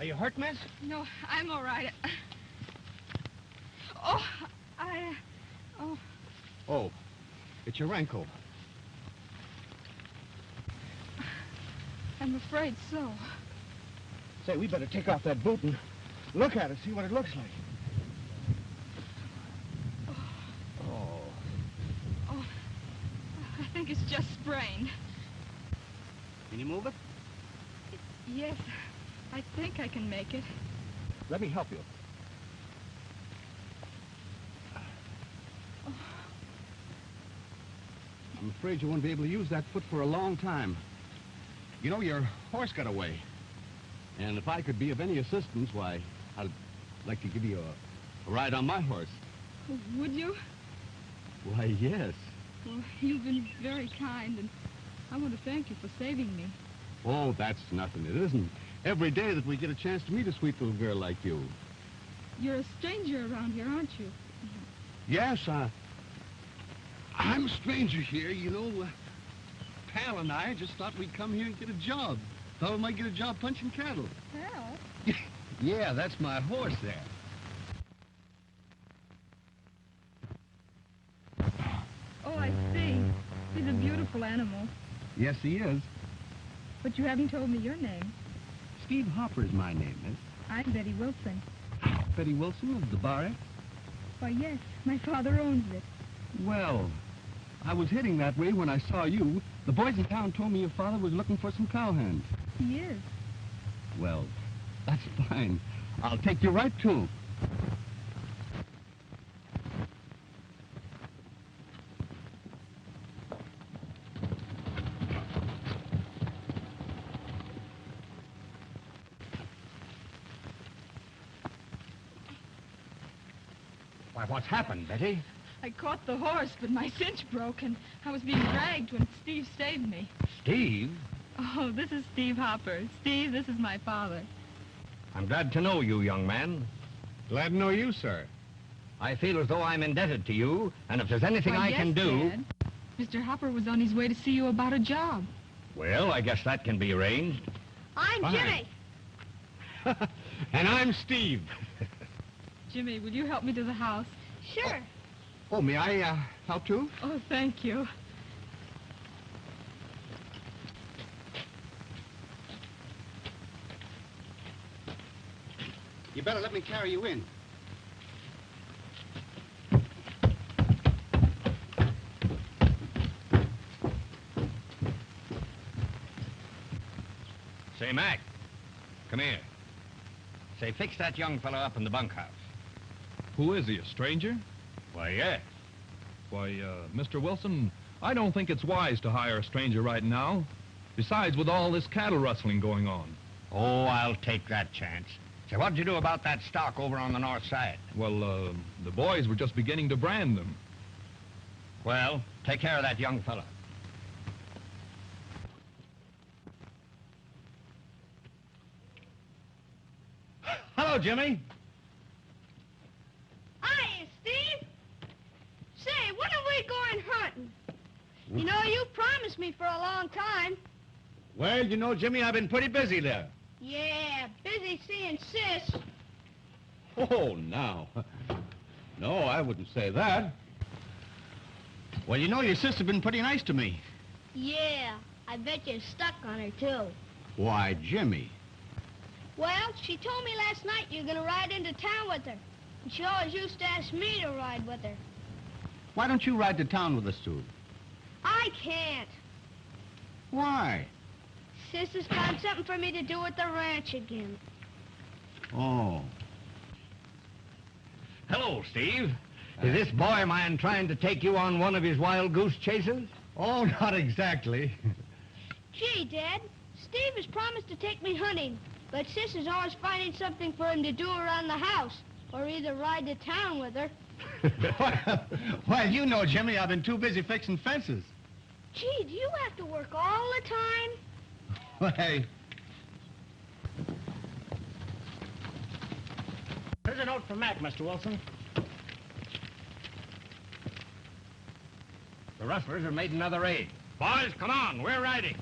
Are you hurt, miss? No, I'm all right. Oh, it's your ankle. I'm afraid so. Say, we better take off that boot and look at it, see what it looks like. Oh, I think it's just sprained. Can you move it? Yes, I think I can make it. Let me help you. I'm afraid you won't be able to use that foot for a long time. You know, your horse got away. And if I could be of any assistance, why, I'd like to give you a ride on my horse. Would you? Why, yes. Well, you've been very kind, and I want to thank you for saving me. Oh, that's nothing. It isn't every day that we get a chance to meet a sweet little girl like you. You're a stranger around here, aren't you? Yes, I'm a stranger here, you know. Pal and I just thought we'd come here and get a job. Thought we might get a job punching cattle. Well. Yeah, that's my horse there. Oh, I see. He's a beautiful animal. Yes, he is. But you haven't told me your name. Steve Harper is my name, miss. I'm Betty Wilson. Betty Wilson of the Bar X? Why, yes. My father owns it. Well, I was heading that way when I saw you. The boys in town told me your father was looking for some cowhands. He is. Well, that's fine. I'll take you right to him. Why, what's happened, Betty? I caught the horse, but my cinch broke, and I was being dragged when Steve saved me. Steve? Oh, this is Steve Harper. Steve, this is my father. I'm glad to know you, young man. Glad to know you, sir. I feel as though I'm indebted to you, and if there's anything I can do... Dad. Mr. Harper was on his way to see you about a job. Well, I guess that can be arranged. I'm Fine. Jimmy. And I'm Steve. Jimmy, will you help me to the house? Sure. Oh, may I help too? Oh, thank you. You better let me carry you in. Say, Mac, come here. Say, fix that young fellow up in the bunkhouse. Who is he, a stranger? Why, yes. Why, Mr. Wilson, I don't think it's wise to hire a stranger right now. Besides, with all this cattle rustling going on. Oh, I'll take that chance. Say, what'd you do about that stock over on the north side? Well, the boys were just beginning to brand them. Well, take care of that young fellow. Hello, Jimmy. Hiya, Steve. Say, when are we going hunting? You know, you promised me for a long time. Well, you know, Jimmy, I've been pretty busy there. Yeah, busy seeing Sis. Oh, now. No, I wouldn't say that. Well, you know, your sister's been pretty nice to me. Yeah, I bet you're stuck on her, too. Why, Jimmy. Well, she told me last night you're gonna ride into town with her. And she always used to ask me to ride with her. Why don't you ride to town with us two? I can't. Why? Sis has found something for me to do at the ranch again. Oh. Hello, Steve. Is this boy of mine trying to take you on one of his wild goose chases? Oh, not exactly. Gee, Dad, Steve has promised to take me hunting, but Sis is always finding something for him to do around the house, or either ride to town with her. Well, you know, Jimmy, I've been too busy fixing fences. Gee, do you have to work all the time? Why, Here's a note from Mac, Mr. Wilson. The rustlers have made another raid. Boys, come on, we're riding.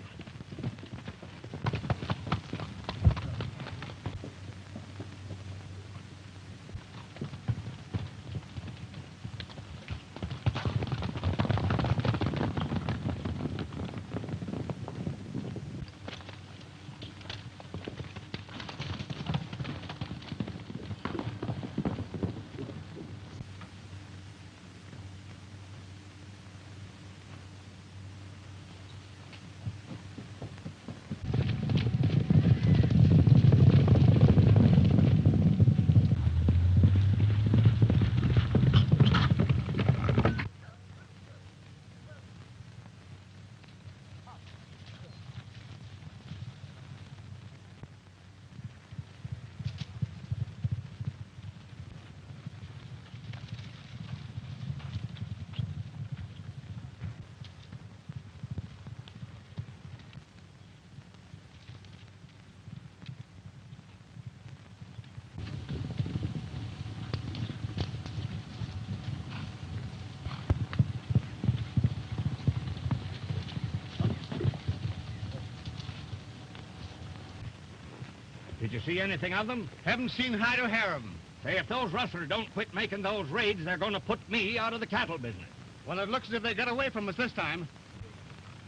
Did you see anything of them? Haven't seen hide or hair of them. Say, if those rustlers don't quit making those raids, they're going to put me out of the cattle business. Well, it looks as if they got away from us this time.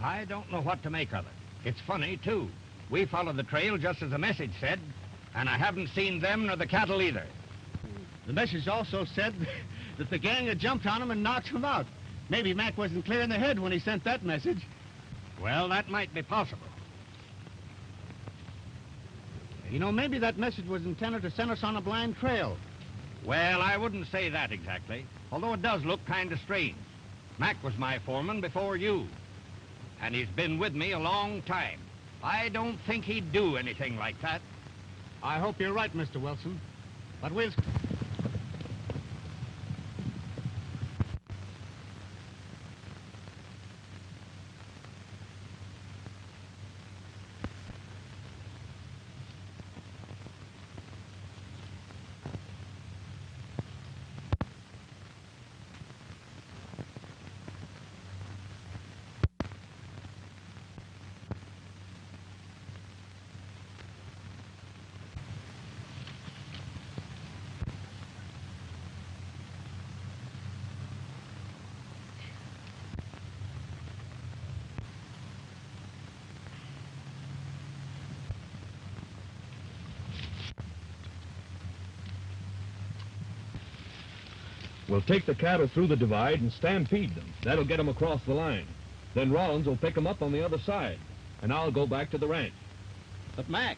I don't know what to make of it. It's funny, too. We followed the trail just as the message said, and I haven't seen them nor the cattle either. The message also said that the gang had jumped on him and knocked him out. Maybe Mac wasn't clear in the head when he sent that message. Well, that might be possible. You know, maybe that message was intended to send us on a blind trail. Well, I wouldn't say that exactly, although it does look kind of strange. Mac was my foreman before you, and he's been with me a long time. I don't think he'd do anything like that. I hope you're right, Mr. Wilson. But we'll... We'll take the cattle through the divide and stampede them. That'll get them across the line. Then Rollins will pick them up on the other side, and I'll go back to the ranch. But, Mac,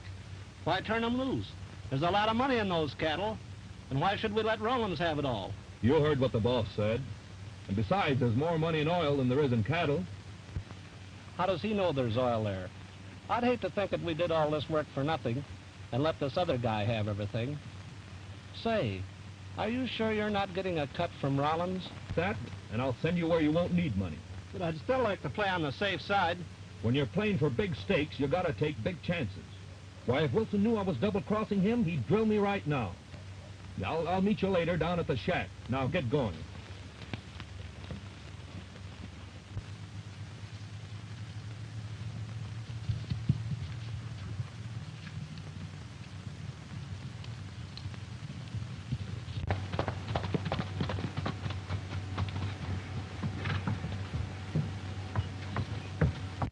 why turn them loose? There's a lot of money in those cattle, and why should we let Rollins have it all? You heard what the boss said. And besides, there's more money in oil than there is in cattle. How does he know there's oil there? I'd hate to think that we did all this work for nothing and let this other guy have everything. Say, are you sure you're not getting a cut from Rollins? That, and I'll send you where you won't need money. But I'd still like to play on the safe side. When you're playing for big stakes, you gotta take big chances. Why, if Wilson knew I was double-crossing him, he'd drill me right now. I'll meet you later down at the shack. Now, get going.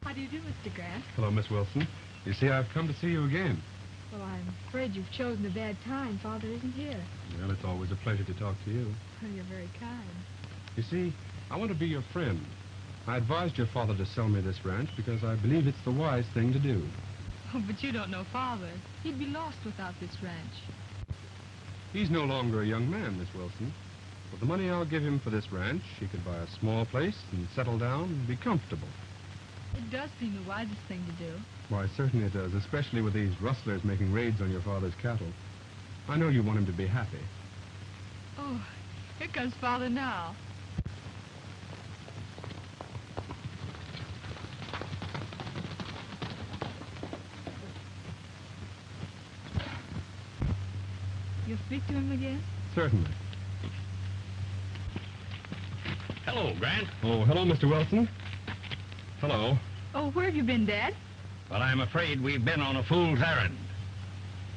How do you do, Mr. Grant? Hello, Miss Wilson. You see, I've come to see you again. Well, I'm afraid you've chosen a bad time. Father isn't here. Well, it's always a pleasure to talk to you. Oh, you're very kind. You see, I want to be your friend. I advised your father to sell me this ranch because I believe it's the wise thing to do. Oh, but you don't know Father. He'd be lost without this ranch. He's no longer a young man, Miss Wilson. With the money I'll give him for this ranch, he could buy a small place and settle down and be comfortable. It does seem the wisest thing to do. Why, certainly it does, especially with these rustlers making raids on your father's cattle. I know you want him to be happy. Oh, here comes Father now. You'll speak to him again? Certainly. Hello, Grant. Oh, hello, Mr. Wilson. Hello. Oh, where have you been, Dad? Well, I'm afraid we've been on a fool's errand.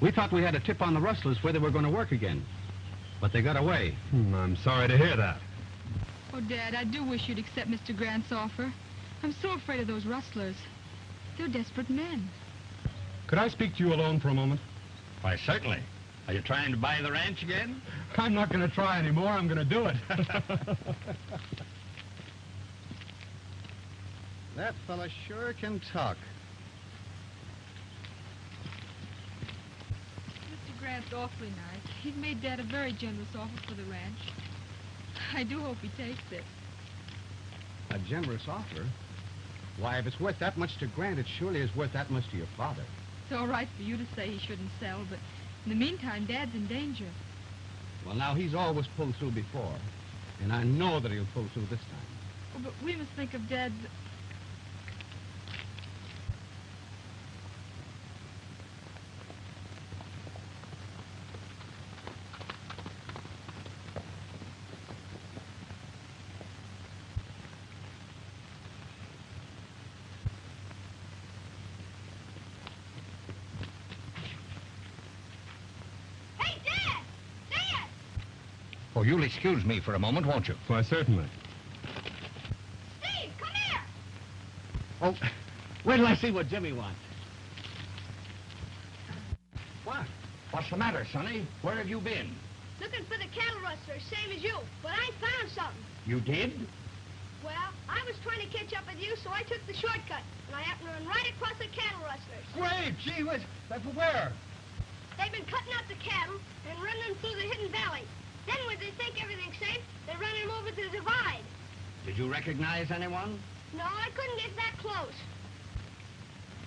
We thought we had a tip on the rustlers where they were going to work again. But they got away. I'm sorry to hear that. Oh, Dad, I do wish you'd accept Mr. Grant's offer. I'm so afraid of those rustlers. They're desperate men. Could I speak to you alone for a moment? Why, certainly. Are you trying to buy the ranch again? I'm not going to try anymore. I'm going to do it. That fella sure can talk. Mr. Grant's awfully nice. He's made Dad a very generous offer for the ranch. I do hope he takes it. A generous offer? Why, if it's worth that much to Grant, it surely is worth that much to your father. It's all right for you to say he shouldn't sell, but in the meantime, Dad's in danger. Well, now, he's always pulled through before, and I know that he'll pull through this time. Oh, but we must think of Dad's... Oh, you'll excuse me for a moment, won't you? Why, certainly. Steve, come here! Oh, wait till I see what Jimmy wants. What? What's the matter, Sonny? Where have you been? Looking for the cattle rustlers, same as you. But I found something. You did? Well, I was trying to catch up with you, so I took the shortcut. And I happened to run right across the cattle rustlers. Great, gee whiz. Where? They've been cutting out the cattle and running them through the hidden valley. Then when they think everything's safe, they run them over to the divide. Did you recognize anyone? No, I couldn't get that close.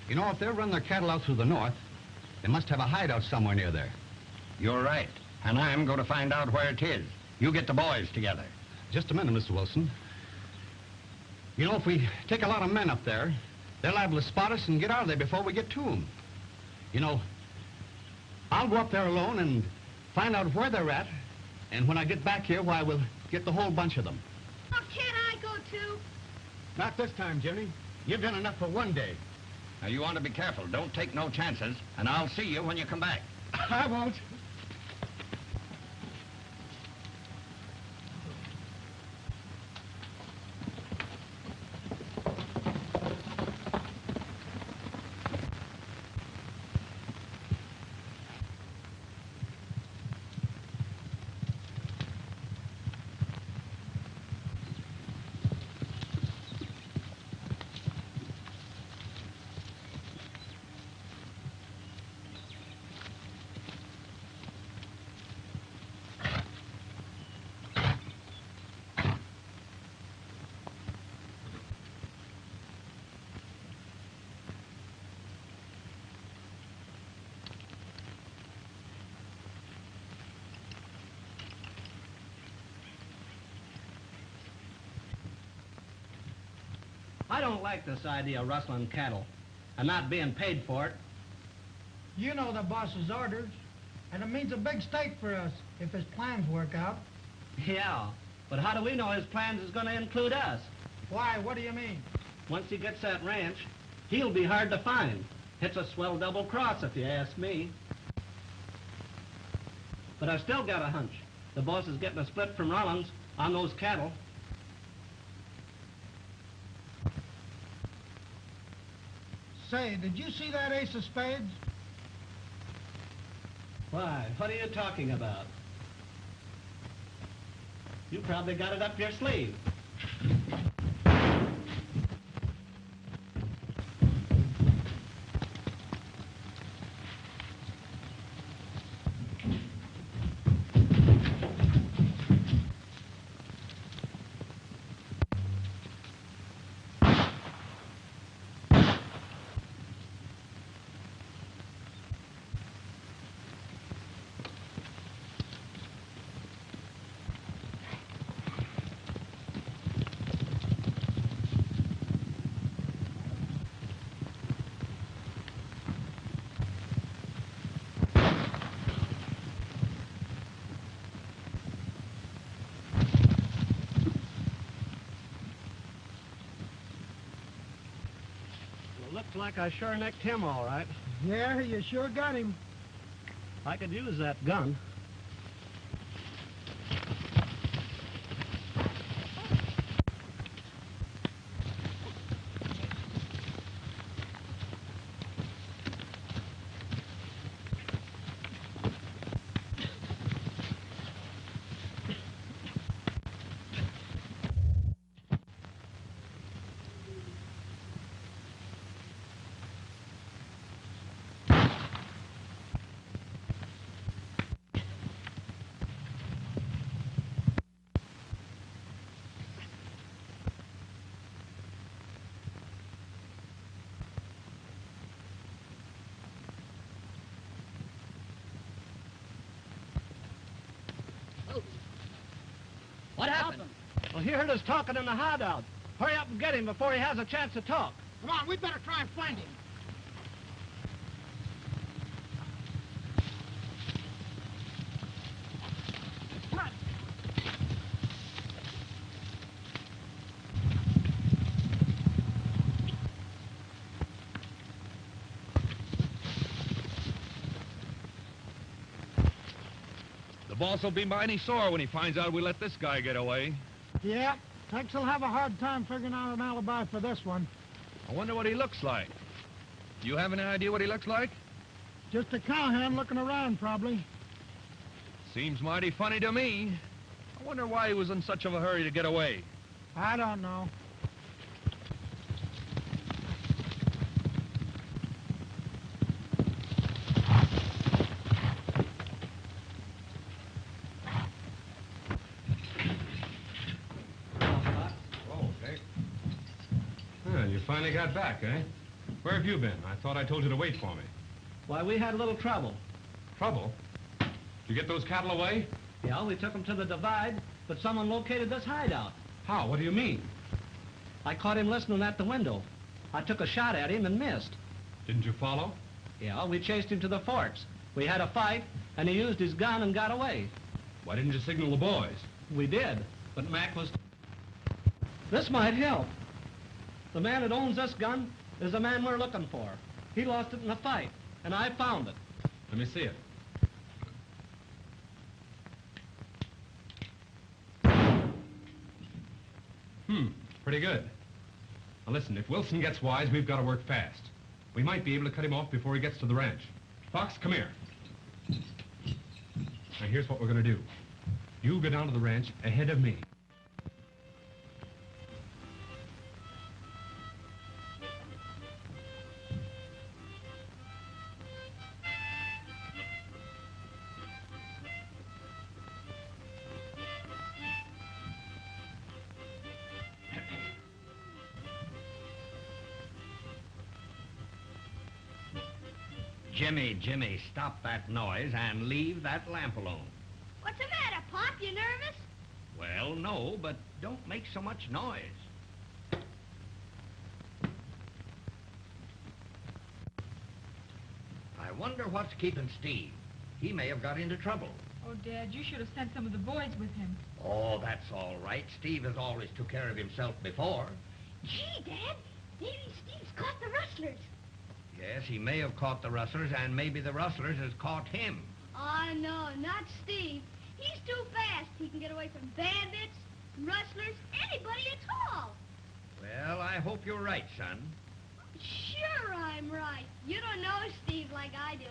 You know, if they're running their cattle out through the north, they must have a hideout somewhere near there. You're right. And I'm going to find out where it is. You get the boys together. Just a minute, Mr. Wilson. You know, if we take a lot of men up there, they're liable to spot us and get out of there before we get to them. You know, I'll go up there alone and find out where they're at, and when I get back here, why, we'll get the whole bunch of them. Oh, can't I go too? Not this time, Jimmy. You've done enough for one day. Now, you want to be careful. Don't take no chances, and I'll see you when you come back. I won't. I don't like this idea of rustling cattle and not being paid for it. You know the boss's orders, and it means a big stake for us if his plans work out. Yeah, but how do we know his plans is going to include us? Why, what do you mean? Once he gets that ranch, he'll be hard to find. It's a swell double cross, if you ask me. But I've still got a hunch. The boss is getting a split from Rollins on those cattle. Say, did you see that ace of spades? Why, what are you talking about? You probably got it up your sleeve. Looks like I sure nicked him all right. Yeah, you sure got him. I could use that gun. What happened? Well, he heard us talking in the hideout. Hurry up and get him before he has a chance to talk. Come on, we better try and find him. The boss will be mighty sore when he finds out we let this guy get away. Yeah, Tex will have a hard time figuring out an alibi for this one. I wonder what he looks like. You have any idea what he looks like? Just a cowhand looking around, probably. Seems mighty funny to me. I wonder why he was in such of a hurry to get away. I don't know. You finally got back, eh? Where have you been? I thought I told you to wait for me. Why, we had a little trouble. Trouble? Did you get those cattle away? Yeah, we took them to the divide, but someone located this hideout. How? What do you mean? I caught him listening at the window. I took a shot at him and missed. Didn't you follow? Yeah, we chased him to the forks. We had a fight, and he used his gun and got away. Why didn't you signal the boys? We did, but Mac was... This might help. The man that owns this gun is the man we're looking for. He lost it in a fight, and I found it. Let me see it. Pretty good. Now listen, if Wilson gets wise, we've got to work fast. We might be able to cut him off before he gets to the ranch. Fox, come here. Now here's what we're going to do. You go down to the ranch ahead of me. Jimmy, stop that noise and leave that lamp alone. What's the matter, Pop? You nervous? Well, no, but don't make so much noise. I wonder what's keeping Steve. He may have got into trouble. Oh, Dad, you should have sent some of the boys with him. Oh, that's all right. Steve has always took care of himself before. Gee, Dad, maybe Steve's caught the rustlers. Yes, he may have caught the rustlers, and maybe the rustlers has caught him. Oh, no, not Steve. He's too fast. He can get away from bandits, rustlers, anybody at all. Well, I hope you're right, son. Sure I'm right. You don't know Steve like I do.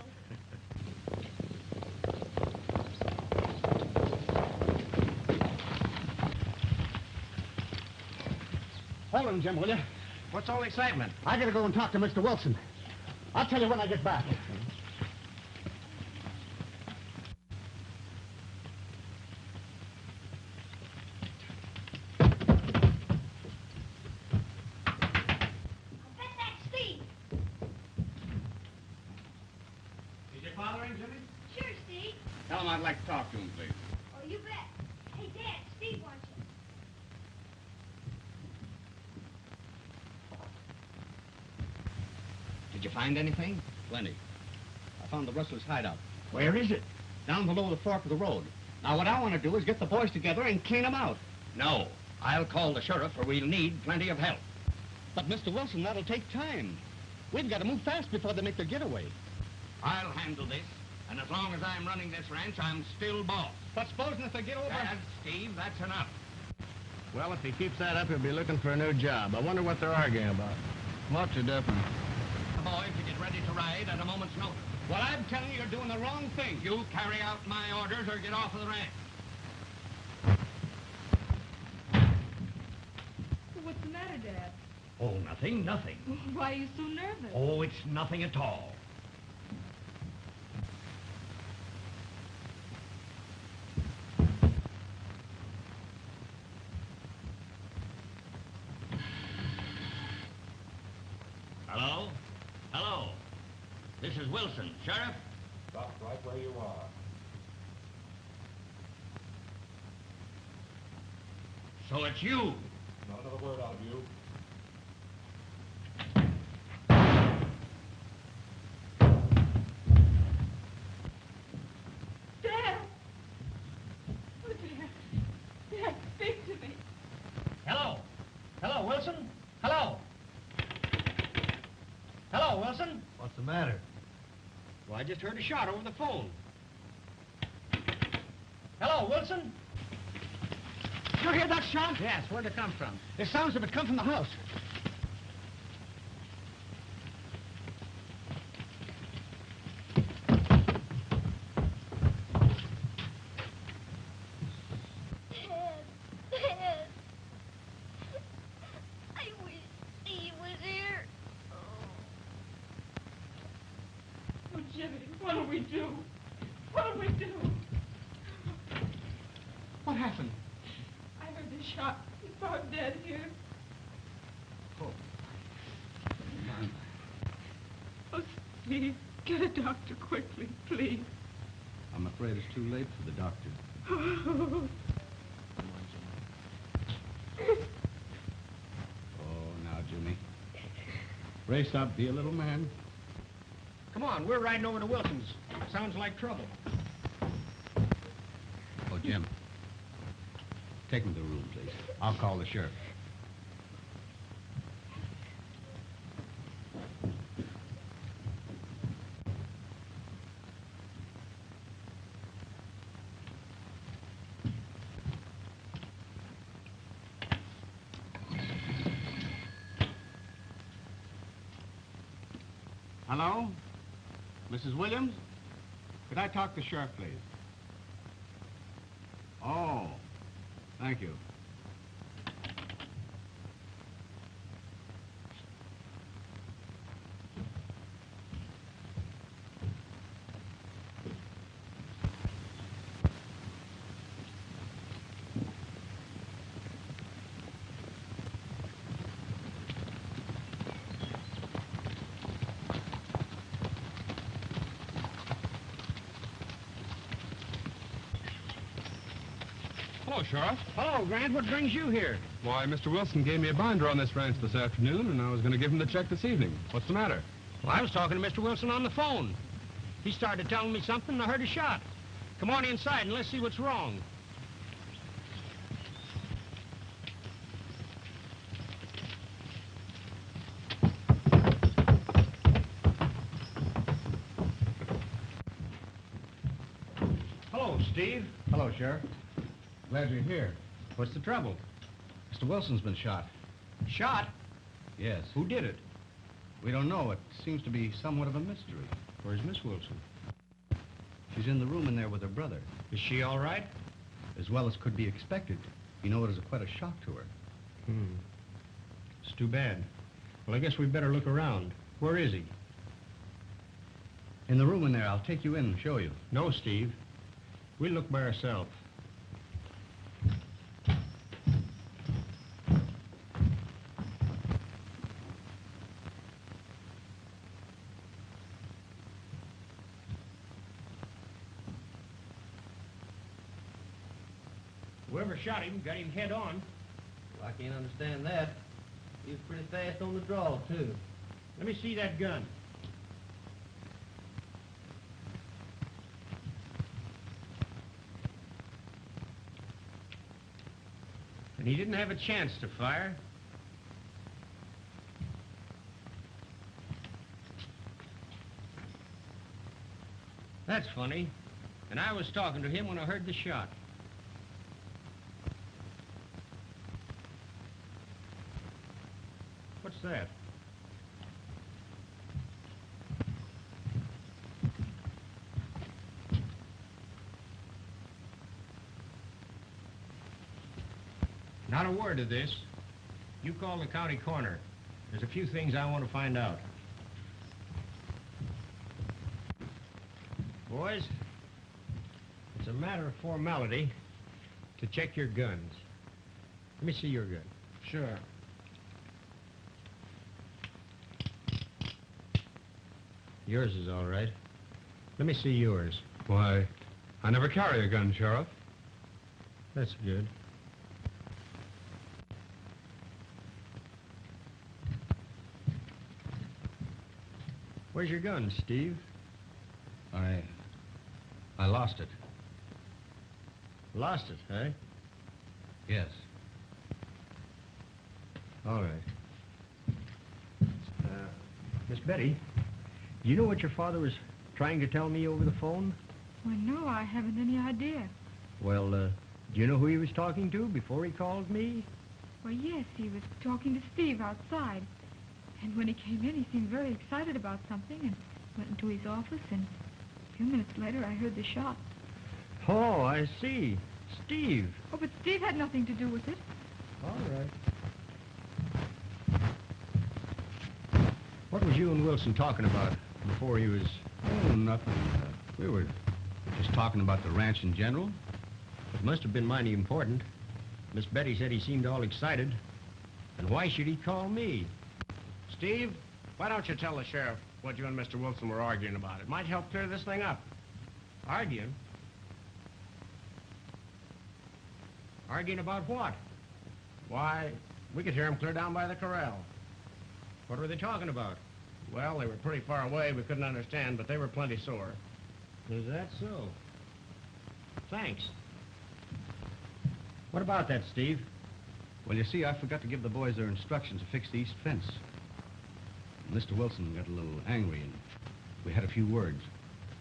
Hold on, Jim, will you? What's all the excitement? I gotta go and talk to Mr. Wilson. I'll tell you when I get back. Tell him I'd like to talk to him, please. Oh, you bet. Hey, Dad, Steve wants you. Did you find anything? Plenty. I found the rustler's hideout. Where is it? Down below the fork of the road. Now, what I want to do is get the boys together and clean them out. No. I'll call the sheriff, or we'll need plenty of help. But, Mr. Wilson, that'll take time. We've got to move fast before they make their getaway. I'll handle this. And as long as I'm running this ranch, I'm still boss. But supposing if they get over... Dad, Steve, that's enough. Well, if he keeps that up, he'll be looking for a new job. I wonder what they're arguing about. Lots of different. Boys to get ready to ride at a moment's notice. Well, I'm telling you, you're doing the wrong thing. You carry out my orders or get off of the ranch. What's the matter, Dad? Oh, nothing. Why are you so nervous? Oh, it's nothing at all. Hello. This is Wilson. Sheriff? Stop right where you are. So it's you. Not another word out of you. Dad! Oh, Dad. Dad, speak to me. Hello, Wilson? Hello, Wilson? What's the matter? Well, I just heard a shot over the phone. Wilson? Did you hear that shot? Yes, where'd it come from? It sounds as if it come from the house. Dad. I wish Steve was here. Oh, Jimmy, what'll we do? What'll we do? What happened? I heard the shot. He's found dead here. Oh. Man. Oh, Steve, get a doctor quickly, please. I'm afraid it's too late for the doctor. Oh. Oh, now, Jimmy. Brace up, be a little man. Come on, we're riding over to Wilson's. Sounds like trouble. Oh, Jim. Take him to the room, please. I'll call the sheriff. Hello? Mrs. Williams? Could I talk to the sheriff, please? Oh, thank you. Hello, Sheriff. Hello, Grant. What brings you here? Why, Mr. Wilson gave me a binder on this ranch this afternoon, and I was going to give him the check this evening. What's the matter? Well, I was talking to Mr. Wilson on the phone. He started telling me something, and I heard a shot. Come on inside and let's see what's wrong. Hello, Steve. Hello, Sheriff. Glad you're here. What's the trouble? Mr. Wilson's been shot. Shot? Yes. Who did it? We don't know. It seems to be somewhat of a mystery. Where's Miss Wilson? She's in the room in there with her brother. Is she all right? As well as could be expected. You know, it was quite a shock to her. It's too bad. Well, I guess we better look around. Where is he? In the room in there. I'll take you in and show you. No, Steve. We'll look by ourselves. Whoever shot him got him head on. Well, I can't understand that. He was pretty fast on the draw, too. Let me see that gun. And he didn't have a chance to fire. That's funny. And I was talking to him when I heard the shot. What's that? Not a word of this. You call the county coroner. There's a few things I want to find out. Boys, it's a matter of formality to check your guns. Let me see your gun. Sure. Yours is all right. Let me see yours. Why, I never carry a gun, Sheriff. That's good. Where's your gun, Steve? I lost it. Lost it, eh? Yes. All right. Miss Betty, you know what your father was trying to tell me over the phone? Well, no, I haven't any idea. Well, do you know who he was talking to before he called me? Well, yes, he was talking to Steve outside. And when he came in, he seemed very excited about something and went into his office, and a few minutes later, I heard the shot. Oh, I see. Steve. Oh, but Steve had nothing to do with it. All right. What was you and Wilson talking about before he was... Oh, nothing. We were just talking about the ranch in general. It must have been mighty important. Miss Betty said he seemed all excited. And why should he call me? Steve, why don't you tell the sheriff what you and Mr. Wilson were arguing about? It might help clear this thing up. Arguing? Arguing about what? Why, we could hear him clear down by the corral. What were they talking about? Well, they were pretty far away. We couldn't understand, but they were plenty sore. Is that so? Thanks. What about that, Steve? Well, you see, I forgot to give the boys their instructions to fix the east fence. Mr. Wilson got a little angry, and we had a few words.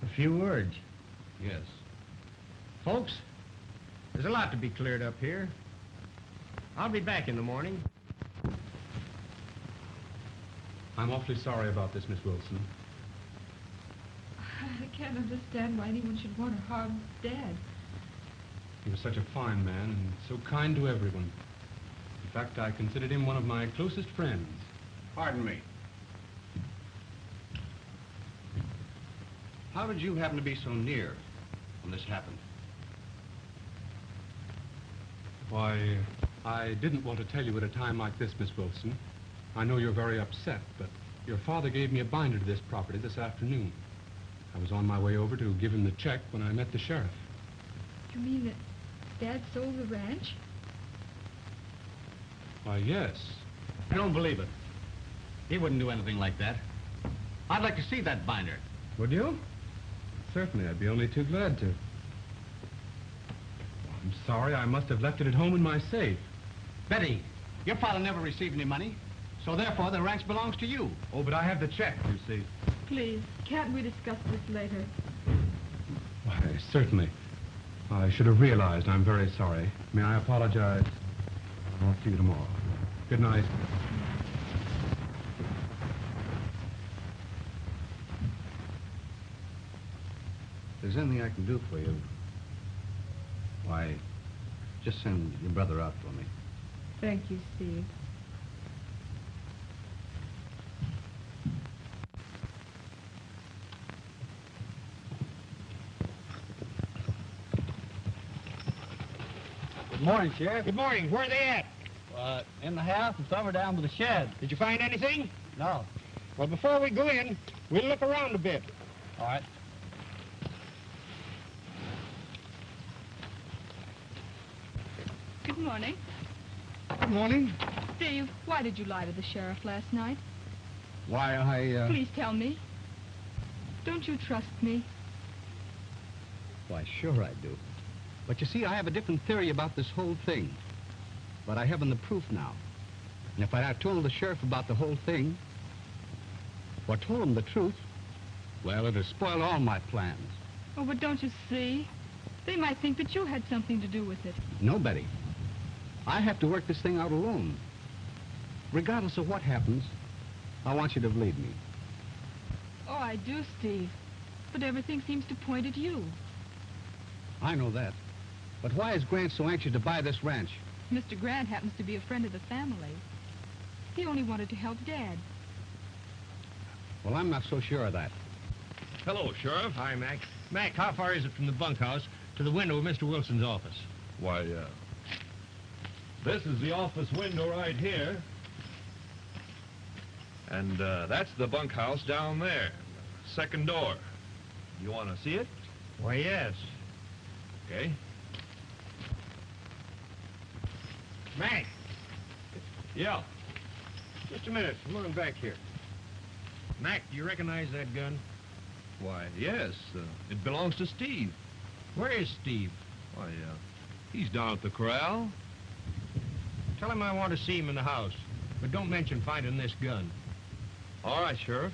A few words? Yes. Folks, there's a lot to be cleared up here. I'll be back in the morning. I'm awfully sorry about this, Miss Wilson. I can't understand why anyone should want to harm Dad. He was such a fine man and so kind to everyone. In fact, I considered him one of my closest friends. Pardon me. How did you happen to be so near when this happened? Why, I didn't want to tell you at a time like this, Miss Wilson. I know you're very upset, but your father gave me a binder to this property this afternoon. I was on my way over to give him the check when I met the sheriff. You mean that Dad sold the ranch? Why, yes. I don't believe it. He wouldn't do anything like that. I'd like to see that binder. Would you? Certainly, I'd be only too glad to. I'm sorry, I must have left it at home in my safe. Betty, your father never received any money, so therefore the ranch belongs to you. Oh, but I have the check, you see. Please, can't we discuss this later? Why, certainly. I should have realized. I'm very sorry. May I apologize? I'll see you tomorrow. Good night. If there's anything I can do for you, why, just send your brother out for me. Thank you, Steve. Good morning, Sheriff. Good morning. Where are they at? In the house and some are down by the shed. Did you find anything? No. Well, before we go in, we'll look around a bit. All right. Good morning. Good morning. Steve, why did you lie to the sheriff last night? Why, Please tell me. Don't you trust me? Why, sure I do. But you see, I have a different theory about this whole thing. But I haven't the proof now. And if I had told the sheriff about the whole thing, or told him the truth, well, it'd have spoiled all my plans. Oh, but don't you see? They might think that you had something to do with it. No, Betty. I have to work this thing out alone. Regardless of what happens, I want you to believe me. Oh, I do, Steve. But everything seems to point at you. I know that. But why is Grant so anxious to buy this ranch? Mr. Grant happens to be a friend of the family. He only wanted to help Dad. Well, I'm not so sure of that. Hello, Sheriff. Hi, Mac. Mac, how far is it from the bunkhouse to the window of Mr. Wilson's office? Why, this is the office window right here. And, that's the bunkhouse down there. Second door. You want to see it? Why, yes. Okay. Mac, Yeah. just a minute. I'm moving back here. Mac, do you recognize that gun? Why, yes. It belongs to Steve. Where is Steve? Why, he's down at the corral. Tell him I want to see him in the house. But don't mention finding this gun. All right, Sheriff.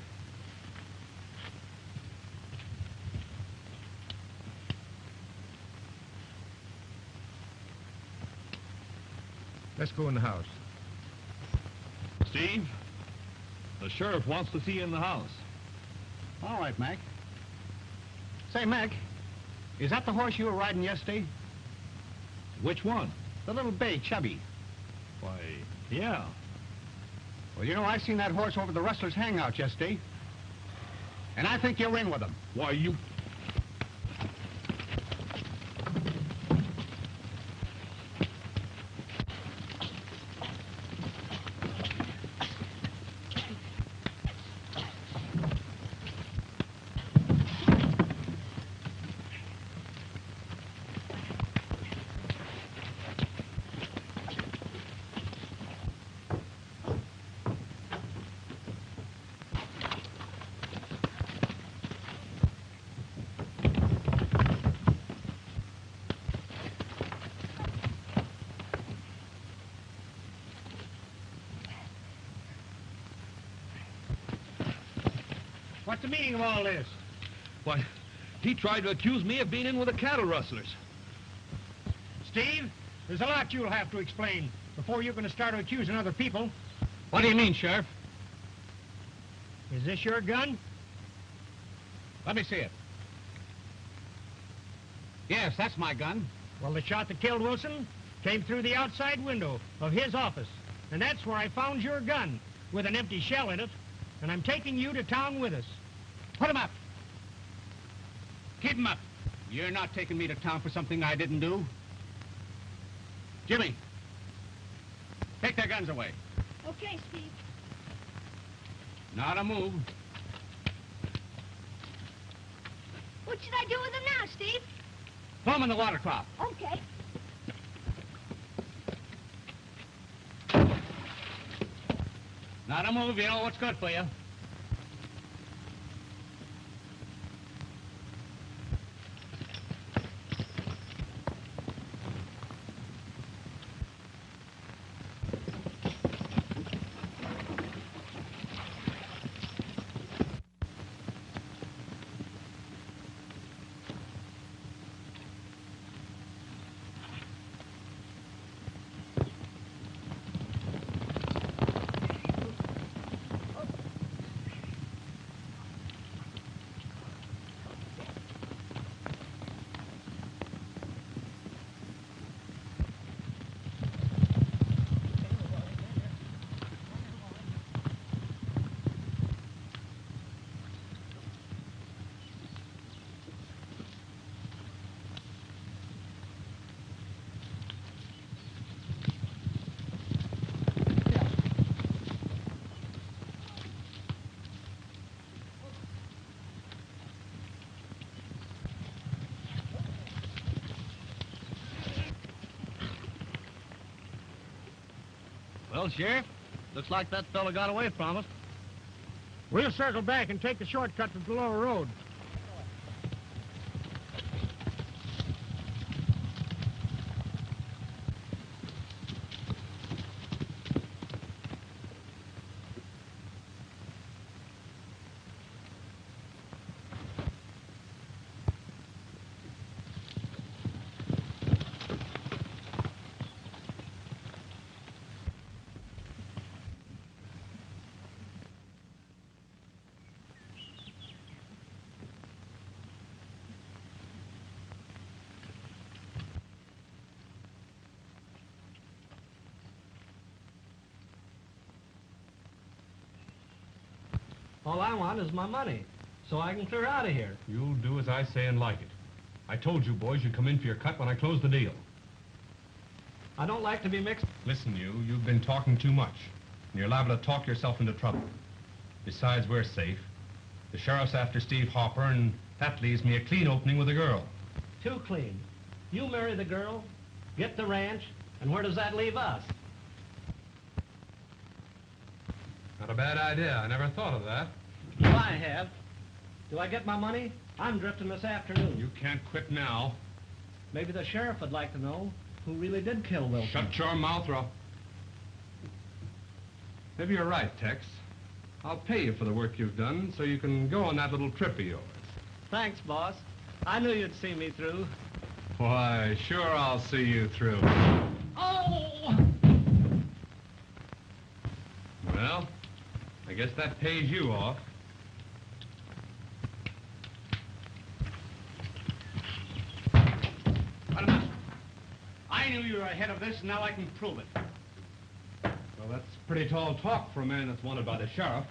Let's go in the house. Steve, the sheriff wants to see you in the house. All right, Mac. Say, Mac, is that the horse you were riding yesterday? Which one? The little bay, Chubby. Why, yeah. Well, you know, I seen that horse over the rustlers' hangout yesterday. And I think you're in with them. Why, you... What's the meaning of all this? Why, he tried to accuse me of being in with the cattle rustlers. Steve, there's a lot you'll have to explain before you're going to start accusing other people. What do you mean, Sheriff? Is this your gun? Let me see it. Yes, that's my gun. Well, the shot that killed Wilson came through the outside window of his office. And that's where I found your gun, with an empty shell in it. And I'm taking you to town with us. Put him up. Keep him up. You're not taking me to town for something I didn't do. Jimmy, take their guns away. Okay, Steve. Not a move. What should I do with them now, Steve? Throw them in the water trough. Okay. Not a move, you know what's good for you. Well, Sheriff, looks like that fella got away from us. We'll circle back and take the shortcut to the lower road. All I want is my money, so I can clear out of here. You'll do as I say and like it. I told you boys you'd come in for your cut when I closed the deal. I don't like to be mixed. Listen, you've been talking too much, and you're liable to talk yourself into trouble. Besides, we're safe. The sheriff's after Steve Harper, and that leaves me a clean opening with a girl. Too clean. You marry the girl, get the ranch, and where does that leave us? Not a bad idea. I never thought of that. I have. Do I get my money? I'm drifting this afternoon. You can't quit now. Maybe the sheriff would like to know who really did kill Wilson. Shut your mouth, or I'll... Maybe you're right, Tex. I'll pay you for the work you've done so you can go on that little trip of yours. Thanks, boss. I knew you'd see me through. Why, sure I'll see you through. Oh! Well, I guess that pays you off. I knew you were ahead of this, and now I can prove it. Well, that's pretty tall talk for a man that's wanted by the sheriff.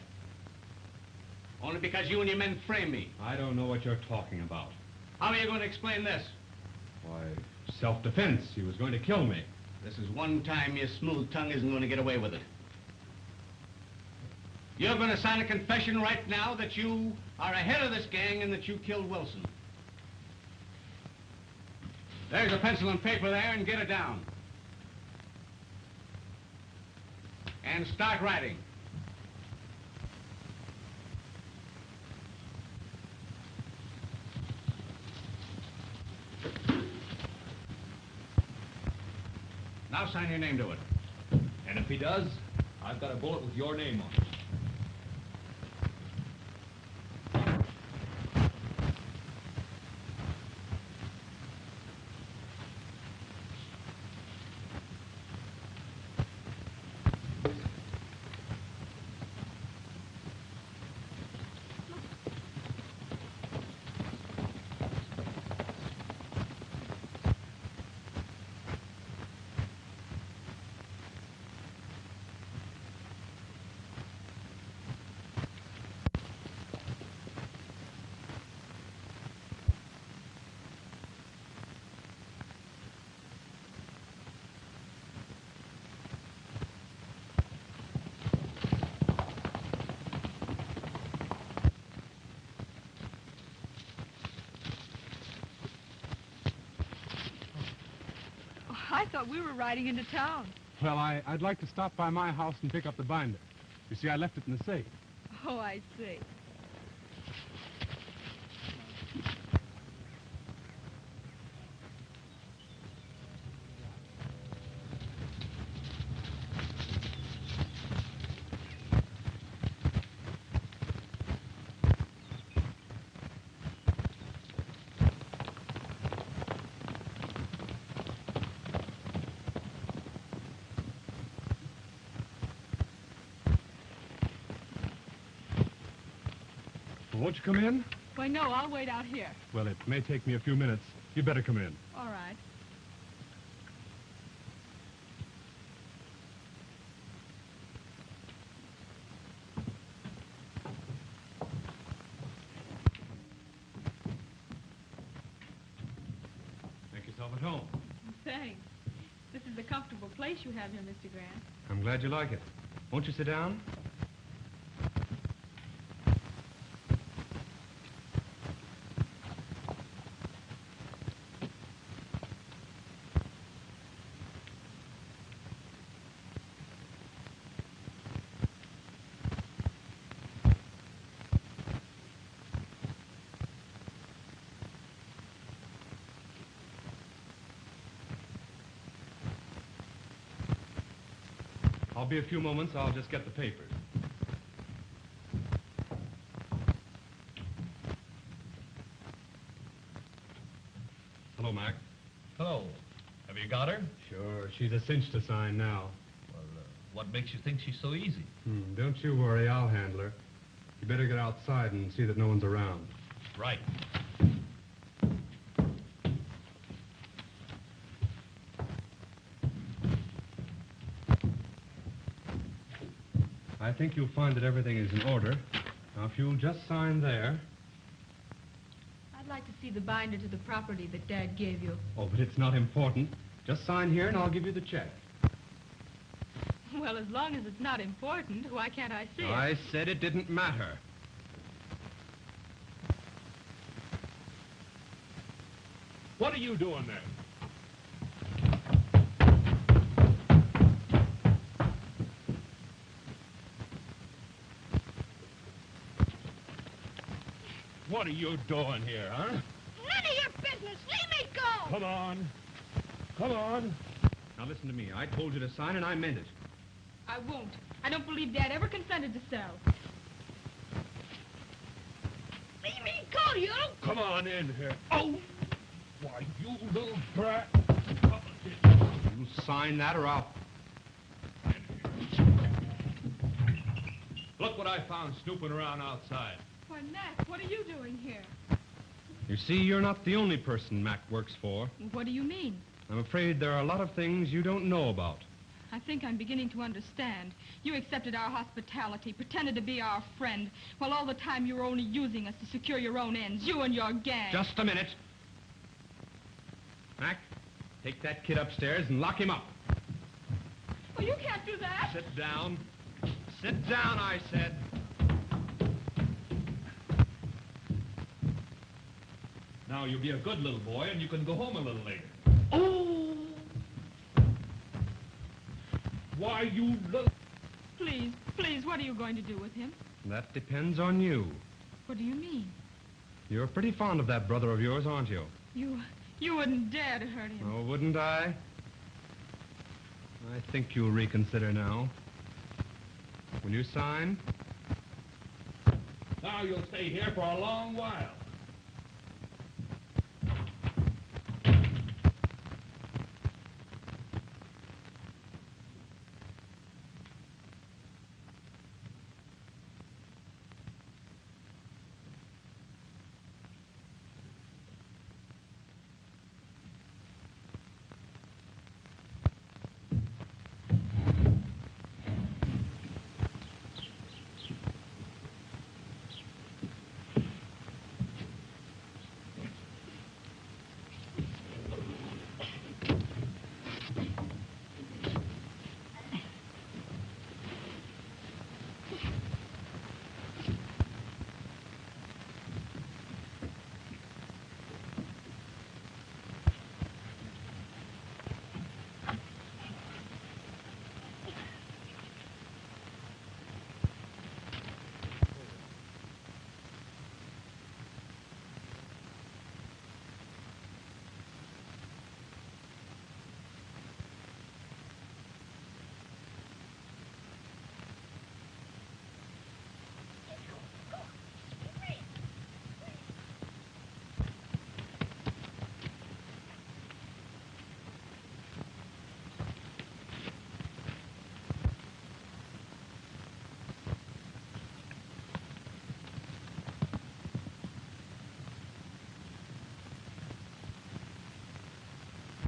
Only because you and your men framed me. I don't know what you're talking about. How are you going to explain this? Why, self-defense. He was going to kill me. This is one time your smooth tongue isn't going to get away with it. You're going to sign a confession right now that you are ahead of this gang and that you killed Wilson. There's a pencil and paper there, and get it down. And start writing. Now sign your name to it. And if he does, I've got a bullet with your name on it. I thought we were riding into town. Well, I'd like to stop by my house and pick up the binder. You see, I left it in the safe. Oh, I see. Won't you come in? Why, no, I'll wait out here. Well, it may take me a few minutes. You better come in. All right. Make yourself at home. Thanks. This is a comfortable place you have here, Mr. Grant. I'm glad you like it. Won't you sit down? I'll be a few moments. I'll just get the papers. Hello, Mac. Hello. Have you got her? Sure. She's a cinch to sign now. Well, what makes you think she's so easy? Don't you worry. I'll handle her. You better get outside and see that no one's around. Right. I think you'll find that everything is in order. Now, if you'll just sign there. I'd like to see the binder to the property that Dad gave you. Oh, but it's not important. Just sign here and I'll give you the check. Well, as long as it's not important, why can't I see it? I said it didn't matter. What are you doing there? What are you doing here, huh? None of your business. Leave me go. Come on. Come on. Now, listen to me. I told you to sign and I meant it. I won't. I don't believe Dad ever consented to sell. Leave me go, you. Come on in here. Oh! Why, you little brat. You sign that or I'll... Look what I found snooping around outside. Why, Mac, what are you doing here? You see, you're not the only person Mac works for. What do you mean? I'm afraid there are a lot of things you don't know about. I think I'm beginning to understand. You accepted our hospitality, pretended to be our friend, while all the time you were only using us to secure your own ends, you and your gang. Just a minute. Mac, take that kid upstairs and lock him up. Oh, you can't do that. Sit down. Sit down, I said. Now, you'll be a good little boy, and you can go home a little later. Oh! Why, you little... Please, please, what are you going to do with him? That depends on you. What do you mean? You're pretty fond of that brother of yours, aren't you? You wouldn't dare to hurt him. Oh, wouldn't I? I think you'll reconsider now. Will you sign? Now you'll stay here for a long while.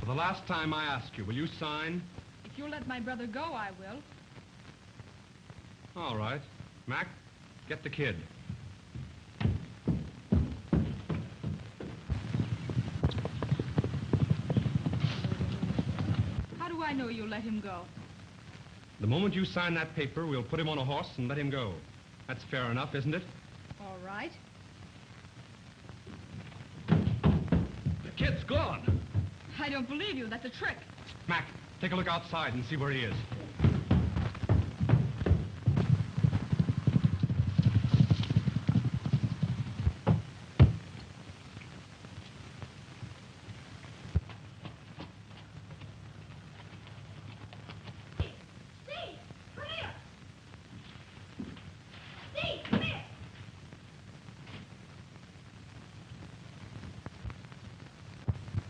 For the last time I ask you, will you sign? If you'll let my brother go, I will. All right. Mac, get the kid. How do I know you'll let him go? The moment you sign that paper, we'll put him on a horse and let him go. That's fair enough, isn't it? All right. The kid's gone. I don't believe you. That's a trick. Mac, take a look outside and see where he is.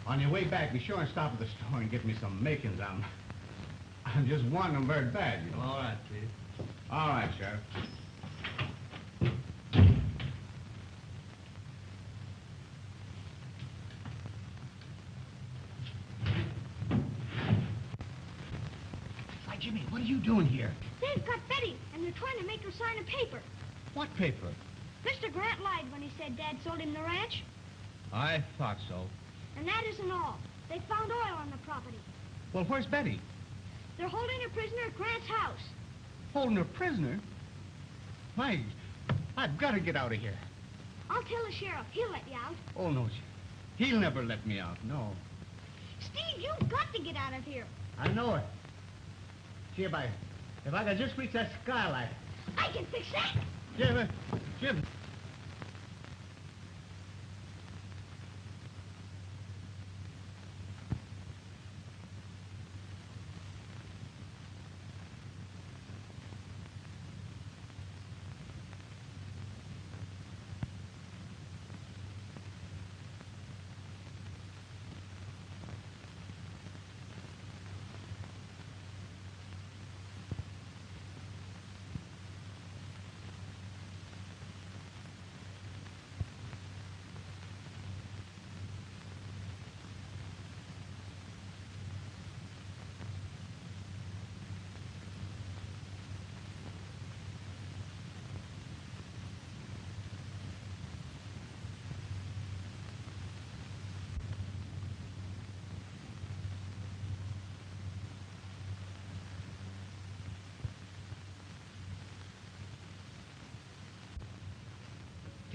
On your way back, be sure and stop at the store and get me some makings. I'm just wanting them very bad, you know. All right, Chief. All right, Sheriff. Hi, Jimmy, what are you doing here? They've got Betty, and they're trying to make her sign a paper. What paper? Mr. Grant lied when he said Dad sold him the ranch. I thought so. And that isn't all. They found oil on the property. Well, where's Betty? They're holding her prisoner at Grant's house. Holding her prisoner? Why, I've got to get out of here. I'll tell the sheriff. He'll let you out. Oh, no, he'll never let me out, no. Steve, you've got to get out of here. I know it. See, if I could just reach that skylight. I can fix that. Jim.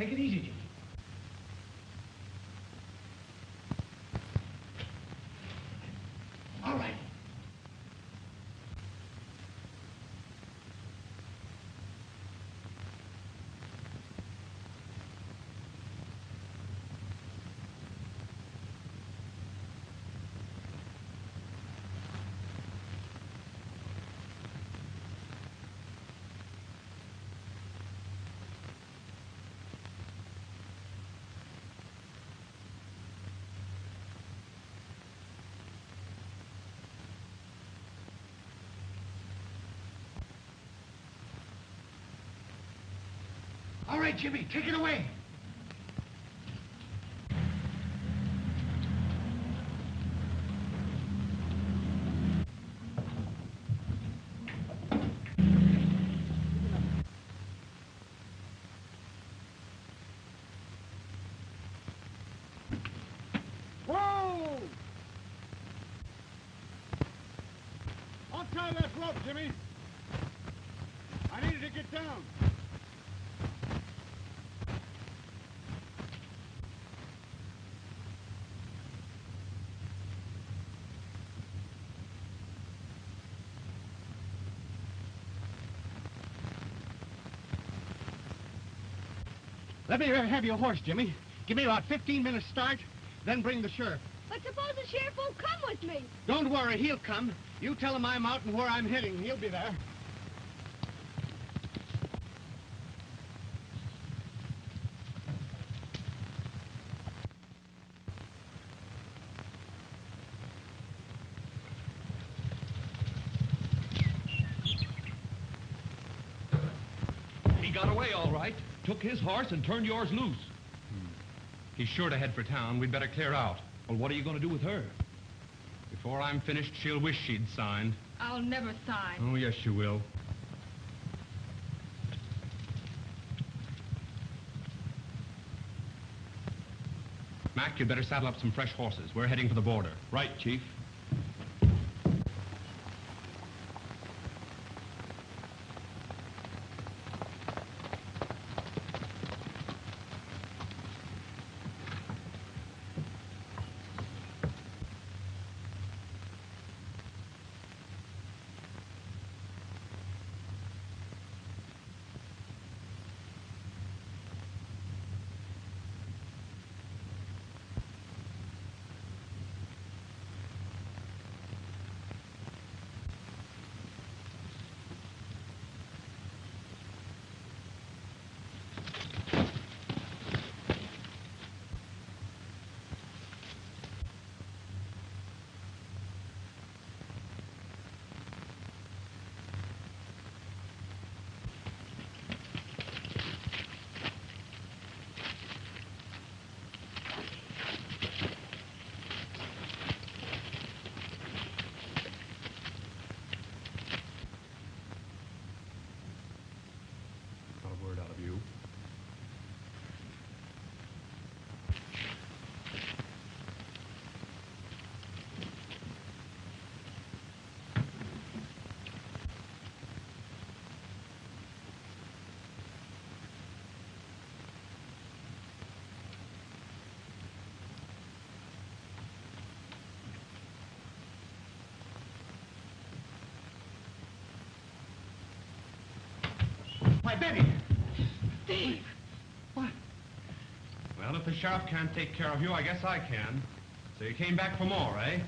Take it easy, Jimmy. All right. All right, Jimmy, take it away. Whoa! Untie that rope, Jimmy. I needed to get down. Let me have your horse, Jimmy. Give me about 15 minutes start, then bring the sheriff. But suppose the sheriff won't come with me. Don't worry, he'll come. You tell him I'm out and where I'm heading. He'll be there. He got away all right. Took his horse and turned yours loose. He's sure to head for town. We'd better clear out. Well, what are you going to do with her? Before I'm finished, she'll wish she'd signed. I'll never sign. Oh, yes, you will. Mac, you'd better saddle up some fresh horses. We're heading for the border. Right, Chief. Why, Betty! Steve! What? Well, if the sheriff can't take care of you, I guess I can. So you came back for more, eh?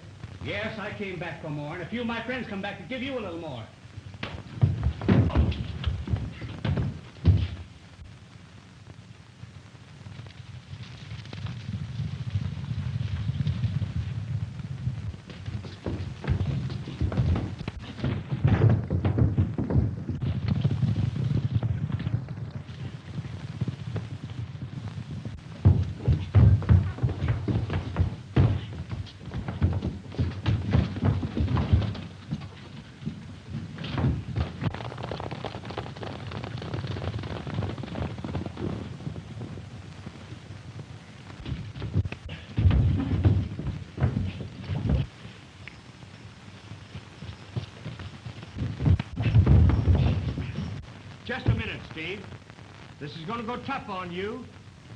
Yes, I came back for more, and a few of my friends come back to give you a little more. Just a minute, Steve. This is going to go tough on you.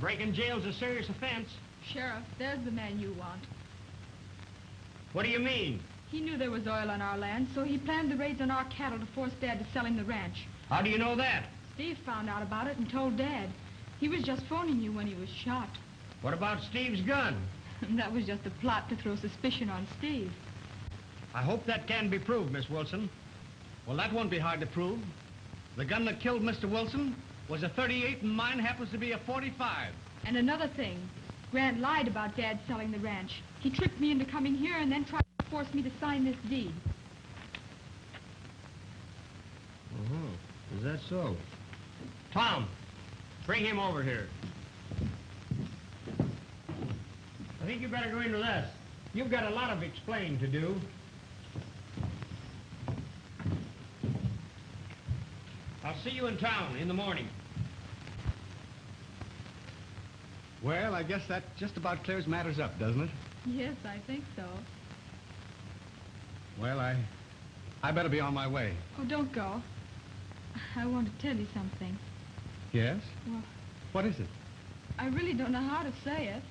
Breaking jail's a serious offense. Sheriff, there's the man you want. What do you mean? He knew there was oil on our land, so he planned the raids on our cattle to force Dad to sell him the ranch. How do you know that? Steve found out about it and told Dad. He was just phoning you when he was shot. What about Steve's gun? That was just a plot to throw suspicion on Steve. I hope that can be proved, Miss Wilson. Well, that won't be hard to prove. The gun that killed Mr. Wilson was a .38 and mine happens to be a .45. And another thing, Grant lied about Dad selling the ranch. He tricked me into coming here and then tried to force me to sign this deed. Oh, is that so? Tom, bring him over here. I think you better go into this. You've got a lot of explaining to do. I'll see you in town in the morning. Well, I guess that just about clears matters up, doesn't it? Yes, I think so. Well, I better be on my way. Oh, don't go. I want to tell you something. Yes? Well, What is it? I really don't know how to say it.